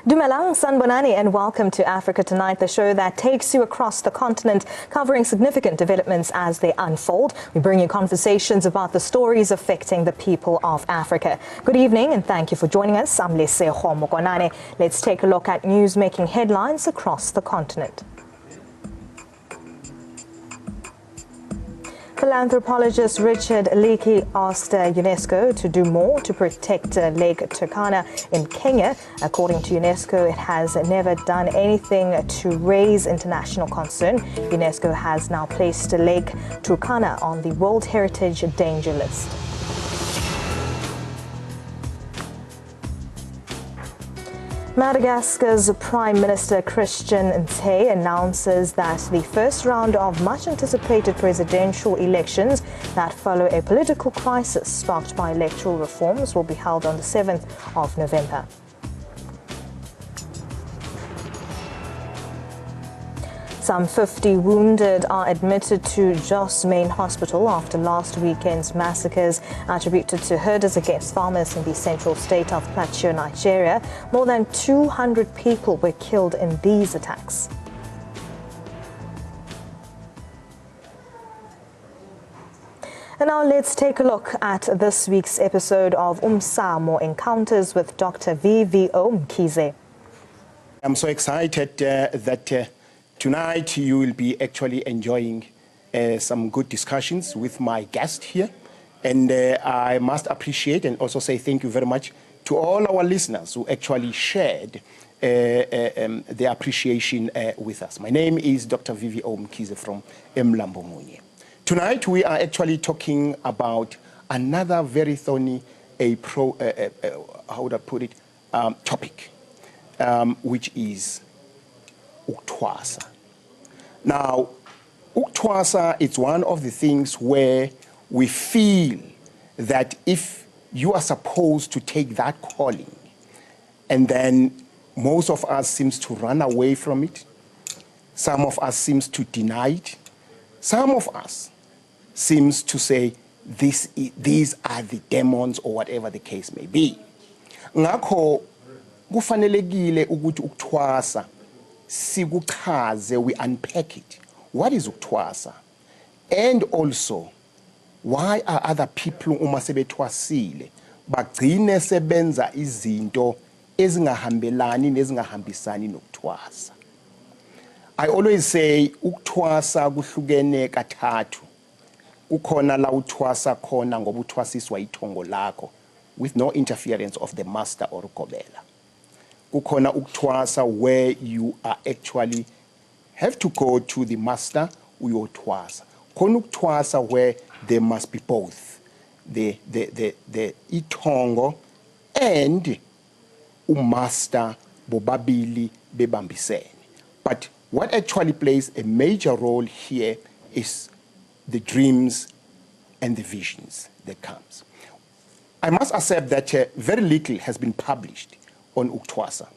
Dumelang Sanbonani and welcome to Africa Tonight, the show that takes you across the continent, covering significant developments as they unfold. We bring you conversations about the stories affecting the people of Africa. Good evening and thank you for joining us. I'm Lesego Mokonane. Let's take a look at news making headlines across the continent. Philanthropologist Richard Leakey asked UNESCO to do more to protect Lake Turkana in Kenya. According to UNESCO, it has never done anything to raise international concern. UNESCO has now placed Lake Turkana on the World Heritage Danger List. Madagascar's Prime Minister Christian Nthe announces that the first round of much-anticipated presidential elections that follow a political crisis sparked by electoral reforms will be held on the 7th of November. Some 50 wounded are admitted to Jos Main Hospital after last weekend's massacres attributed to herders against farmers in the central state of Plateau, Nigeria. More than 200 people were killed in these attacks. And now let's take a look at this week's episode of Umsamo Encounters with Dr. V.V.O. Mkhize. I'm so excited that tonight you will be actually enjoying some good discussions with my guest here. And I must appreciate and also say thank you very much to all our listeners who actually shared their appreciation with us. My name is Dr. V.V.O. Mkhize from Mlambo Munye. Tonight we are actually talking about another very thorny, how would I put it, topic, which is Uktwasa. Now, Uktwasa is one of the things where we feel that if you are supposed to take that calling, and then most of us seems to run away from it, some of us seems to deny it, some of us seems to say these are the demons or whatever the case may be. Ngakho kufanelekile ukuthi ukuthwasa sikuchaze, we unpack it. What is uktwasa? And also, why are other people uma sebethwasile bagcine sebenza izinto ezingahambelani nezingahambisani nokuthwasa? I always say ukuthwasa kuhlukene kathathu. Kukhona la uthwasa khona ngoba uthwasiswa ithongo lakho with no interference of the master or ugobela. Kukhona ukuthwasa where you are actually have to go to the master uyothwasa. Khona ukuthwasa where there must be both the ithongo and umaster bobabili bebambisene. But what actually plays a major role here is the dreams and the visions that comes. I must accept that very little has been published on Uktwasa.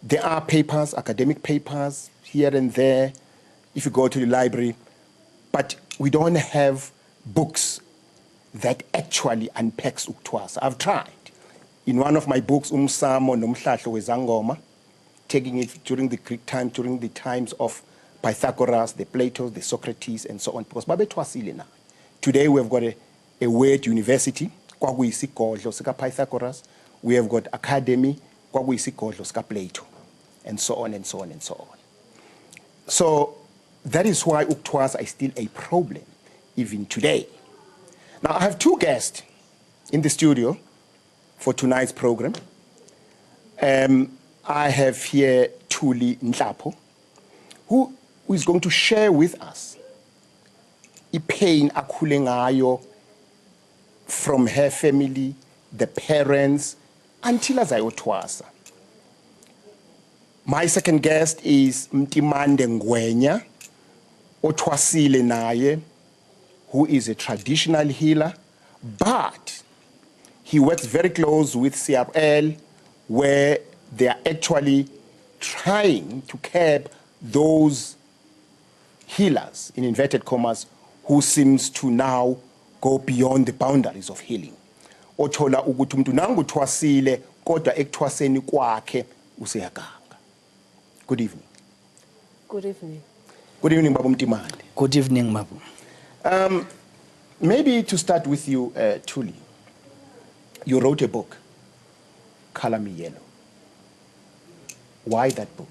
There are papers, academic papers here and there, if you go to the library, but we don't have books that actually unpacks Uktwasa. I've tried. In one of my books, Umsamo Nomhlahlo Wezangoma, taking it during the Greek time, during the times of Pythagoras, the Plato, the Socrates, and so on. Because today we have got a word university, Pythagoras. We have got academy, Plato, and so on and so on and so on. So that is why Uktwasa is still a problem, even today. Now I have two guests in the studio for tonight's program. I have here Thuli Nhlapo, who is going to share with us the pain akhule ngayo from her family, the parents, until azayothwasa. My second guest is Mtimande Ngwenya, othwasile naye, who is a traditional healer, but he works very close with CRL, where they are actually trying to curb those healers, in inverted commas, who seems to now go beyond the boundaries of healing. Othola ukuthi umuntu nangu uthwasile kodwa ekuthwaseni kwakhe useyaganga. Good evening. Good evening. Good evening, Babu Mtimali. Good evening, Mabu. Maybe to start with you, Thuli, you wrote a book, Color Me Yellow. Why that book?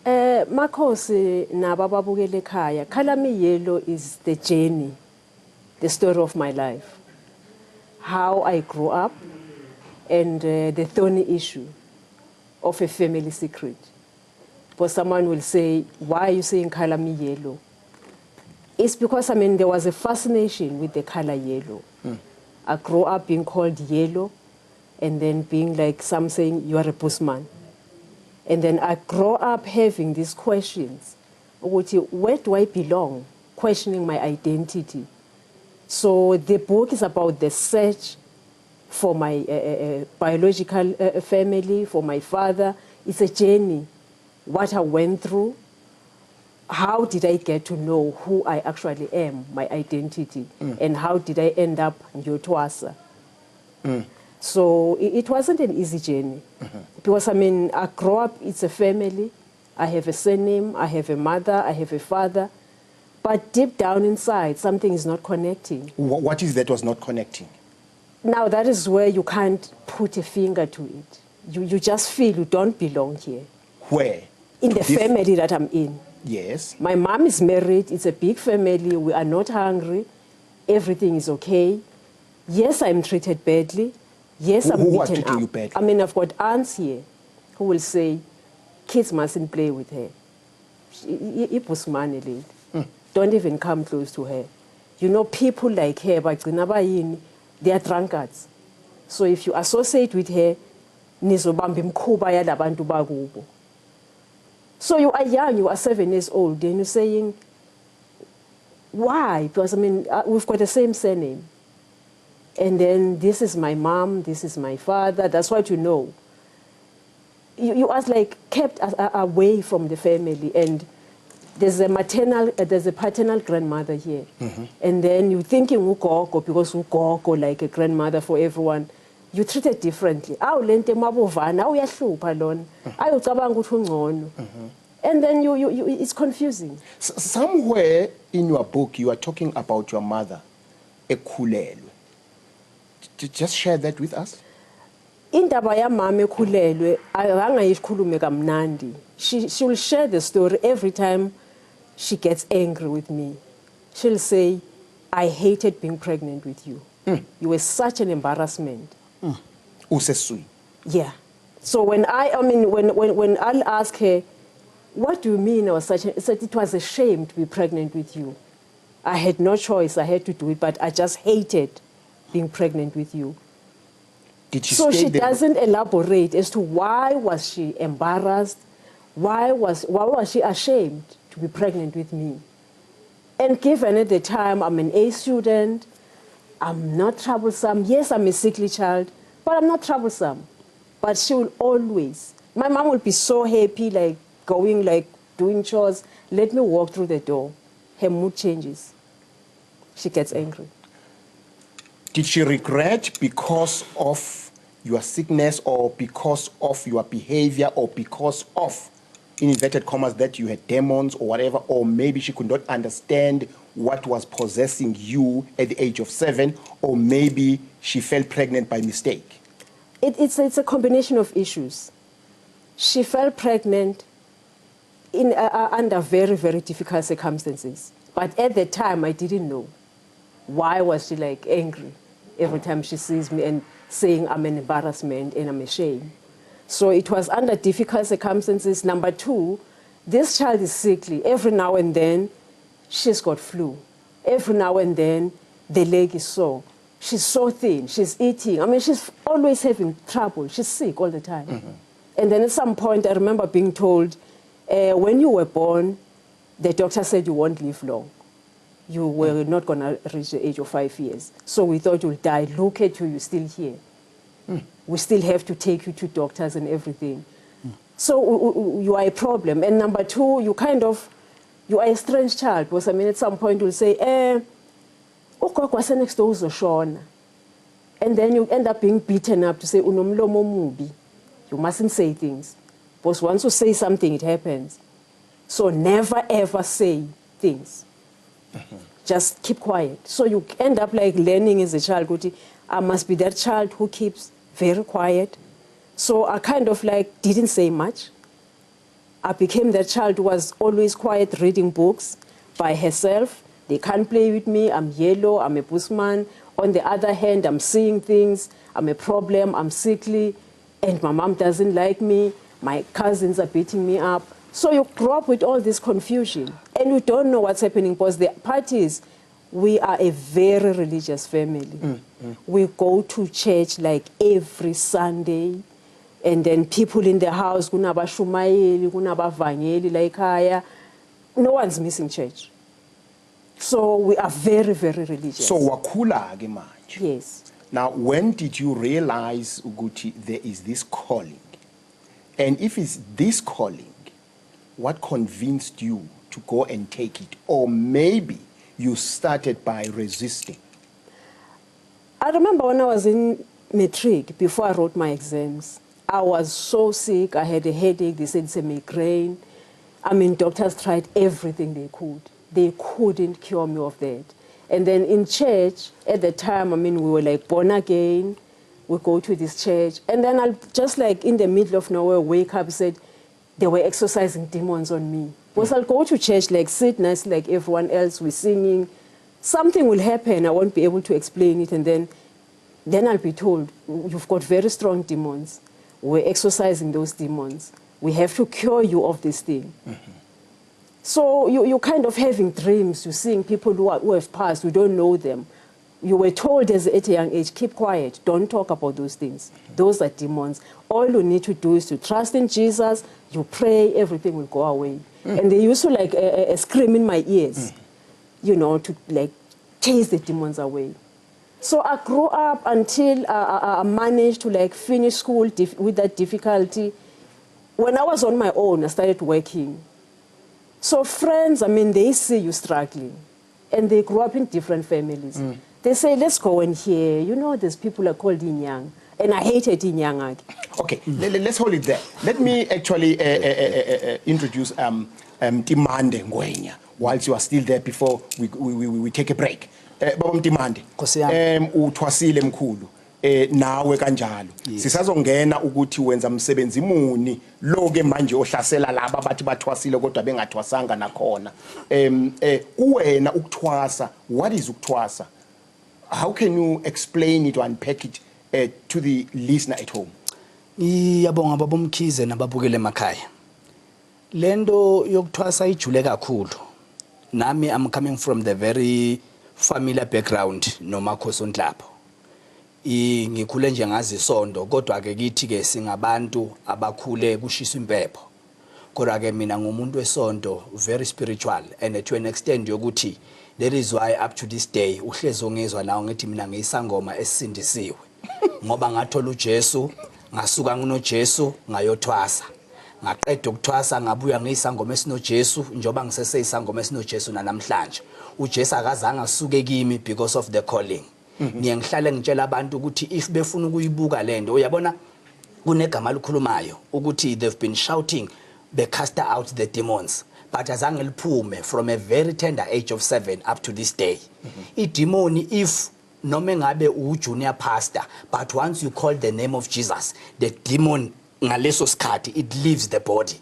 Makhosi nabababukele ekhaya. Color Me Yellow is the journey, the story of my life. How I grew up and the thorny issue of a family secret. But someone will say, why are you saying color me yellow? It's because, I mean, there was a fascination with the color yellow. I grew up being called yellow and then being like some saying, you are a bushman. And then I grew up having these questions. Where do I belong? Questioning my identity. So the book is about the search for my biological family, for my father. It's a journey. What I went through, how did I get to know who I actually am, my identity, and how did I end up in Yotwasa? So it wasn't an easy journey because, I mean, I grew up, it's a family. I have a surname, I have a mother, I have a father. But deep down inside, something is not connecting. What is that was not connecting? Now, that is where you can't put a finger to it. You just feel you don't belong here. Where? In the family that I'm in. Yes. My mom is married. It's a big family. We are not hungry. Everything is okay. Yes, I'm treated badly. Yes, I'm Who was beaten treating up. you badly? I mean, I've got aunts here who will say, kids mustn't play with her. Don't even come close to her. You know, people like her, they are drunkards. So if you associate with her, so you are young, you are 7 years old, and you're saying, why? Because, I mean, we've got the same surname. And then this is my mom, this is my father, that's what you know. You are like kept away from the family, and there's a paternal grandmother here. And then you're thinking ugogo, because ugogo like a grandmother for everyone. You treat it differently. And then it's confusing. Somewhere in your book, you are talking about your mother, Ekhulelwe. Just share that with us. Indaba yamama ekhulelwe angayikhulume kamnandi. She will share the story every time she gets angry with me. She'll say, I hated being pregnant with you. You were such an embarrassment. Usesui. Yeah. So when I'll ask her, what do you mean I was such a... said it was a shame to be pregnant with you. I had no choice. I had to do it, but I just hated being pregnant with you. Did she So stay she there? doesn't elaborate as to why was she embarrassed, why was she ashamed to be pregnant with me. And given at the time I'm an A student, I'm not troublesome. Yes, I'm a sickly child, but I'm not troublesome. But she will always, my mom will be so happy, like going, like doing chores. Let me walk through the door. Her mood changes. She gets angry. Did she regret because of your sickness or because of your behavior or because of, in inverted commas, that you had demons or whatever, or maybe she could not understand what was possessing you at the age of 7, or maybe she fell pregnant by mistake? It's a combination of issues. She fell pregnant under very, very difficult circumstances. But at the time, I didn't know. Why was she like angry every time she sees me and saying I'm an embarrassment and I'm ashamed? So it was under difficult circumstances. Number 2, this child is sickly. Every now and then, she's got flu. Every now and then, the leg is sore. She's so thin. She's eating. I mean, she's always having trouble. She's sick all the time. And then at some point, I remember being told, when you were born, the doctor said you won't live long. You were not going to reach the age of 5 years. So we thought you'll die. Look at you, you're still here. We still have to take you to doctors and everything. So you are a problem. And number 2, you are a strange child. Because, I mean, at some point you'll say, next door, and then you end up being beaten up to say, unomlomo mubi. You mustn't say things. Because once you say something, it happens. So never ever say things. Just keep quiet. So you end up like learning as a child, I must be that child who keeps very quiet. So I kind of like didn't say much. I became that child who was always quiet, reading books by herself. They can't play with me. I'm yellow, I'm a bushman. On the other hand, I'm seeing things. I'm a problem, I'm sickly, and my mom doesn't like me. My cousins are beating me up. So you grow up with all this confusion, and you don't know what's happening, because the part is, we are a very religious family. We go to church like every Sunday, and then people in the house, kunabashumayeli, kunabavangeli, like haya. No one's missing church. So we are very, very religious. So wakhula ke manje. Yes. Now, when did you realize, Uguti, there is this calling? And if it's this calling, what convinced you to go and take it? Or maybe you started by resisting? I remember when I was in matric, before I wrote my exams, I was so sick. I had a headache. They said it's a migraine. I mean, doctors tried everything they could. They couldn't cure me of that. And then in church, at the time, I mean, we were like born again. We go to this church. And then I'll just like in the middle of nowhere, wake up, said, they were exorcising demons on me. Because I'll go to church, like sit nice like everyone else, we're singing. Something will happen, I won't be able to explain it. And then I'll be told, you've got very strong demons. We're exorcising those demons. We have to cure you of this thing. So you're kind of having dreams. You're seeing people who have passed, you don't know them. You were told at a young age, keep quiet, don't talk about those things. Those are demons. All you need to do is to trust in Jesus, you pray, everything will go away. And they used to like scream in my ears, you know, to like chase the demons away. So I grew up until I managed to like finish school with that difficulty. When I was on my own, I started working. So friends, I mean, they see you struggling. And they grew up in different families. They say, let's go in here. You know, there's people are called Inyang. And I hated Inyang. Okay, let's hold it there. Let me actually introduce Mtimande Ngwenya whilst you are still there before we take a break. Baba Mtimande, uthwasile mkhulu. Nawe kanjalo sisazongena ukuthi wenza umsebenzi muni lo ke manje ohlasela laba abathi bathwasile kodwa bengathwasanga nakhona kuwena ukuthwasa, what is ukuthwasa? How can you explain it or unpack it to the listener at home? Iyabonga baba Mkhize nababukele emakhaya. Lento yokuthwasa ijule kakhulu. Nami I'm coming from the very familiar background nomakhosi onhlapho. Ngikhule nje ngazi isonto kodwa ke kithi ke singabantu abakhule kushiswa impepho. Kodwa ke mina ngumuntu wesonto, very spiritual, and to an extent yokuthi that is why up to this day uhlezi ongezwa nawo ngithi mina ngiyisangoma esindisiwe. Ngoba ngathola uJesu, ngasuka nginoJesu ngayothwasa. Ngaqeda ukuthwasa ngabuya ngiyisangoma esinoJesu njoba ngisese isangoma esinoJesu namhlanje. uJesu akazange asuke kimi because of the calling. Ngiyangihlale ngitshela abantu ukuthi if befuna ukuyibuka lento uyabona kunegama likhulumayo ukuthi they've been shouting they cast out the demons but azange liphume from a very tender age of 7 up to this day. Idemoni if noma ngabe junior pastor but once you call the name of Jesus the demon ngaleso sikhathi it leaves the body.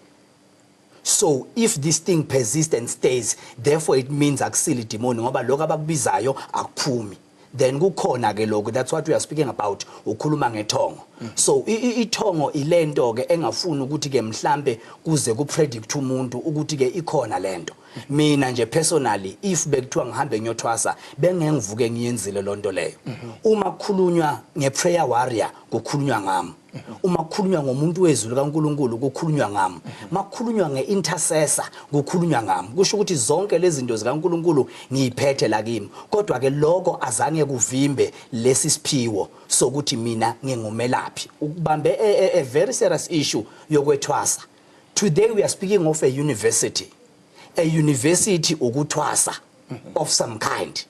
So if this thing persists and stays, therefore it means akusili demon ngoba lokho abakubizayo akuphumi. Then kukhona ke lokho, that's what we are speaking about, ukhuluma ngethongo. So ithongo ilento ke engafuni ukuthi ke mhlambe kuze kupredict umuntu ukuthi ke ikhona lento. Mina nje personally if bekuthiwa ngihambe ngiyothwasa bengengivuke ngiyenzile lonto leyo. Uma kukhulunywa ngeprayer warrior kukhulunywa ngami. Uma kukhulunywa ngomuntu wezulu kaNkuluNkulu kukhulunywa ngami. Makukhulunywa ngeintercessor kukhulunywa ngami. Kusho ukuthi zonke lezi zinto zikaNkuluNkulu ngiyiphethe la kimi. Kodwa ke lokho azange kuvimbe lesi siphiwo sokuthi mina ngingumelaphi. Ukubambe a very serious issue yokwethwasa. Today we are speaking of a university. A university ukuthwasa of some kind.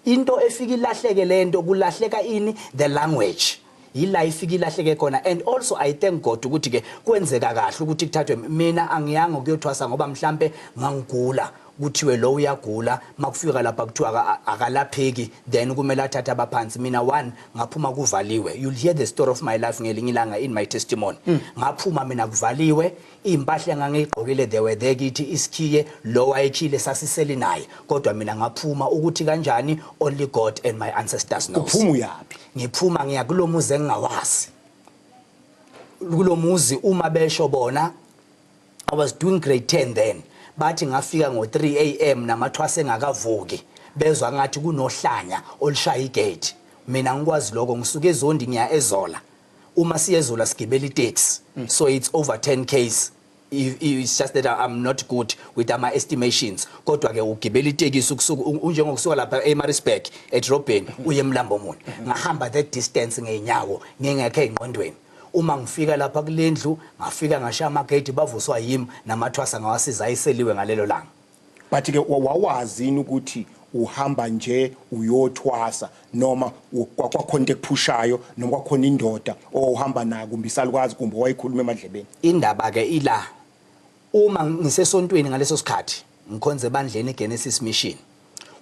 Into efika ilahleke lento kulahleka ini the language. ilife ikilahleke khona. And also I thank God ukuthi ke kwenzeka kahle ukuthi kuthathwe mina angiyanga ukuyothwasa ngoba mhlambe ngangigula kuthiwe lo uyagula makufika lapha kuthiwa akalapheki then kumele athathe abaphansi. Mina one ngaphuma kuvaliwe. You'll hear the story of my life ngelinye ilanga in my testimony. Ngaphuma mina kuvaliwe impahla engangigqokile they were there kithi isikhiye lo wayekhile sasiseli naye kodwa mina ngaphuma ukuthi kanjani only God and my ancestors knows. Uphuma uyapi? Ngiphuma ngiya kulomuzi engingawazi. Kulomuzi uma besho bona I was doing grade 10 then. Bathi ngafika ngo 3 am namathwase engakavuki bezwa ngathi kunohlanya olishaya igate. Mina ngikwazi lokho ngisuke ezondi ngiya ezola. Uma siyezola sigibela itaxi. So it's over 10 k's. It's just that I'm not good with my estimations. Kodwa ke ugibela itekisi unjengokusuka lapha eMaritzburg eDrobheni uye eMlambo Muni. Ngahamba that distance ngeenyawo ngingekho engqondweni. Uma ngifika lapha kulendlu ngafika ngashaya amagate bavuswa yimi namathwasa ngawasiza ayiseliwe ngalelo langa. But ke wawazini ukuthi uhamba nje uyothwasa noma kwakhona ekuphushayo noma kwakhona indoda ohamba nayo kumbe isalukwazi kumbe wayikhuluma emadlebeni? Indaba ke ila uma ngisesontweni ngaleso sikhathi ngikhonze bandleni eGenesis Mission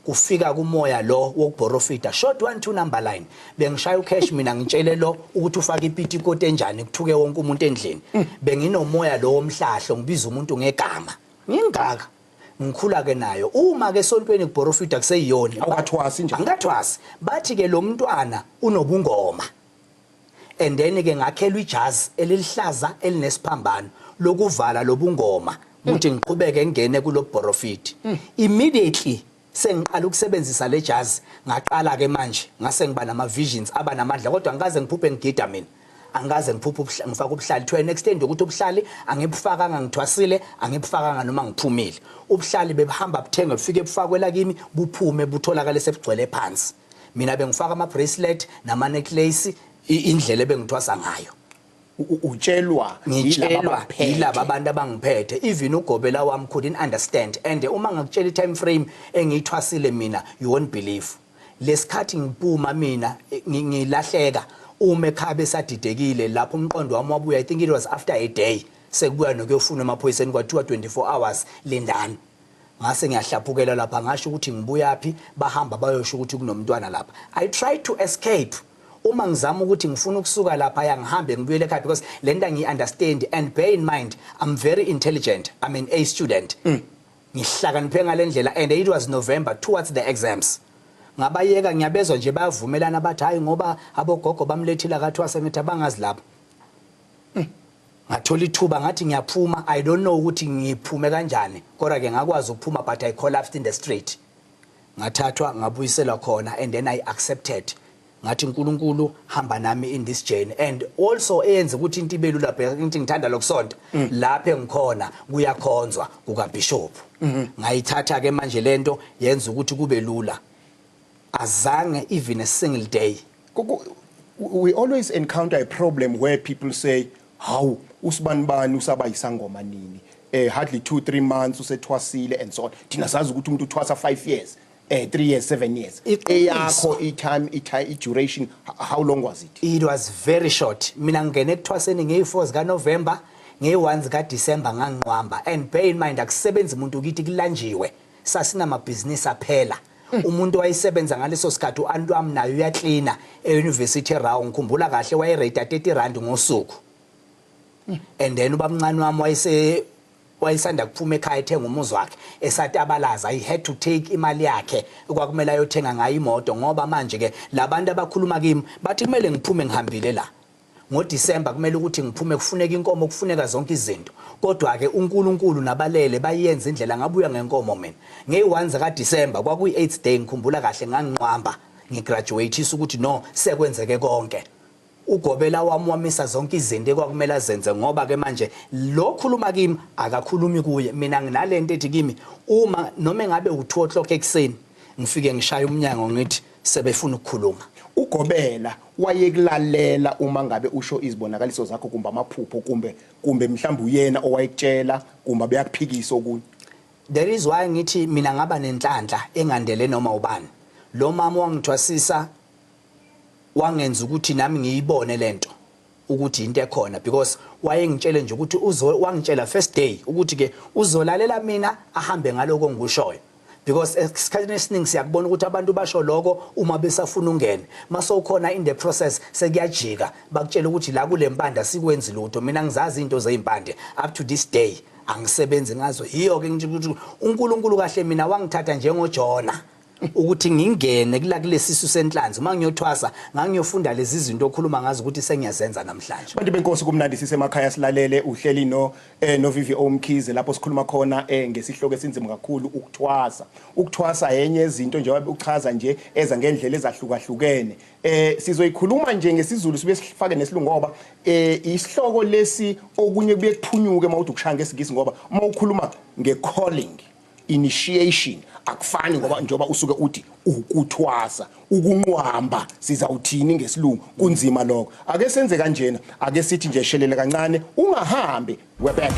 kufika kumoya lo wokuborofita short 1-2 number line bengishaya ucash mina ngitshele lo ukuthi ufaka ipiti kote enjani kuthuke wonke umuntu endlini benginomoya lo womhlahlo ngibiza umuntu ngegama ngingaka ngikhula ke nayo uma ke sontweni kuborofita kuseyiyona awukathwasi nje angathwasi bathi ke lo mntwana unobungoma and then ke ngakhelwa ijazi elilihlaza elinesiphambano lokuvala lobungoma ukuthi ngiqhubeke ngene kuloborofiti immediately sengiqala ukusebenzisa le jazi ngaqala ke manje ngase ngiba nama visions aba namandla kodwa ngikaze ngiphuphe ngigida mina angaze ngiphuphe ngifaka ubuhlali to an extent ukuthi ubuhlali angibufakanga ngithwasile angibufakanga noma ngiphumile ubuhlali bebehamba buthenge bufike bufakwela kimi buphume butholakala sebugcwele phansi mina bengifaka ama bracelet nama necklace indlela ebengithwasa ngayo utshelwa yilaba abantu abangiphethe even ugobela wami couldn't understand and uma ngakutshela time frame engiyithwasile mina you won't believe lesikhathi ngiphuma mina ngilahleka uma ekhaya besadidekile lapho umqondo wami wabuya I think it was after a day sekubuya nokuyofuna emaphoyiseni kwathiwa 24 hours lindani ngase ngiyahlaphukela lapha ngasho ukuthi ngibuyaphi bahamba bayosho ukuthi kunomntwana lapha I tried to escape uma ngizama ukuthi ngifuna ukusuka lapha yangihambe ngibuyele ekhaya because lento ngiunderstand and bear in mind I'm very intelligent I'm an A student ngihlakaniphe ngalendlela and it was November towards the exams ngabayeka ngiyabezwa nje bayavumelana bathi hayi ngoba abogogo bamlethila kathwasa ngithi abangazi lapha ngathola ithuba ngathi ngiyaphuma I don't know ukuthi ngiphume kanjani kodwa ke ngakwazi ukuphuma but I collapsed in the street ngathathwa ngabuyisela khona and then I accepted ngathi uNkulunkulu hamba nami in this journey and also eyenza ukuthi into ibelu lapha into ngithanda lokusonta lapha engikhona kuyakhonzwa kuka bishop ngayithatha ke manje lento yenza ukuthi kube lula azange even a single day. We always encounter a problem where people say how usibanibani usaba isangoma nini hardly 2-3 months usethwasile and so on thina sazi ukuthi umuntu uthwasa 5 years 3 years 7 years eyakho i duration how long was it? It was very short. Mina ngene ekuthwaseni nge4 zika November nge1 zika December ngangiqhamba and bear in mind akusebenza umuntu ukithi kulanjiwe sasina amabhizinisi aphela umuntu wayisebenza ngaleso sikhathi uantu wami nayo uyaklina euniversity raw ngikhumbula kahle wayerate 30 rand ngosuku and then ubamncane wami wayisanda kuphuma ekhaya ethenga umuzi wakhe esatabalaza I had to take imali yakhe okwakumele ayothenga ngayo imoto ngoba manje ke labantu abakhuluma kimi bathi kumele ngiphume ngihambile la ngoDecember kumele ukuthi ngiphume kufuneka inkomo kufuneka zonke izinto kodwa ke uNkulunkulu nabalele bayenza indlela ngabuya ngenkomo mina nge1 zika December kwakuyi8th day ngikhumbula kahle ngangiqhamba ngigraduateisa ukuthi no sekwenzeke konke ugobela wami wamisa zonke izinto ekwakumele azenze ngoba ke manje lo khuluma kimi akakhulumi kuye mina nginalento ethi kimi uma noma ngabe u2 o'clock ekseni ngifike ngishaya umnyango ngithi sebefuna ukukhuluma ugobela wayekulalela uma ngabe usho izibonakaliso zakho kumbe amaphupho kumbe mhlawumbe uyena owayekutshela kumbe beyakuphikisa okunye there is why ngithi mina ngaba nenhlanhla engandele noma ubani lo mama wangithwasisa wangenza ukuthi nami ngiyibone lento ukuthi into ekhona because wayengitshela nje ukuthi wangitshela first day ukuthi ke uzolalela mina ahambe ngaloko ngikushoyo because esikhathini esiningi siyakubona ukuthi abantu basho lokho uma besafuna ungene maso khona in the process sekuyajika bakutshela ukuthi la kule mpanda sikwenzi lutho mina ngizazi into zeimpande up to this day angisebenzi ngazo yiyo ke nje ukuthi uNkulunkulu kahle mina wangithatha njengojona ukuthi ngingene kulesisu senhlanzi mangiyothwasa ngangiyofunda lezi zinto okhuluma ngazo ukuthi sengiyazenza namhlanje. Bantu benkosi kumnandi sisemakhaya silalele uhleli no Vivi Omkhize lapho sikhuluma khona ngesihloko esinzima kakhulu ukuthwasa. Ukuthwasa yenye izinto njengoba uchaza nje eza ngendlela ezahlukahlukene. Sizoyikhuluma nje ngesizulu sibe sifake nesilungu ngoba isihloko lesi okunye kuye kuphunyuke mawuthi ukushaya ngesingisi ngoba uma ukhuluma ngecalling initiation akufani ngoba njoba usuke uthi ukuthwasa ukunqwamba sizawuthini ngesilungu kunzima lokho ake senze kanjena ake sithi nje shelele kancane ungahambe we're back.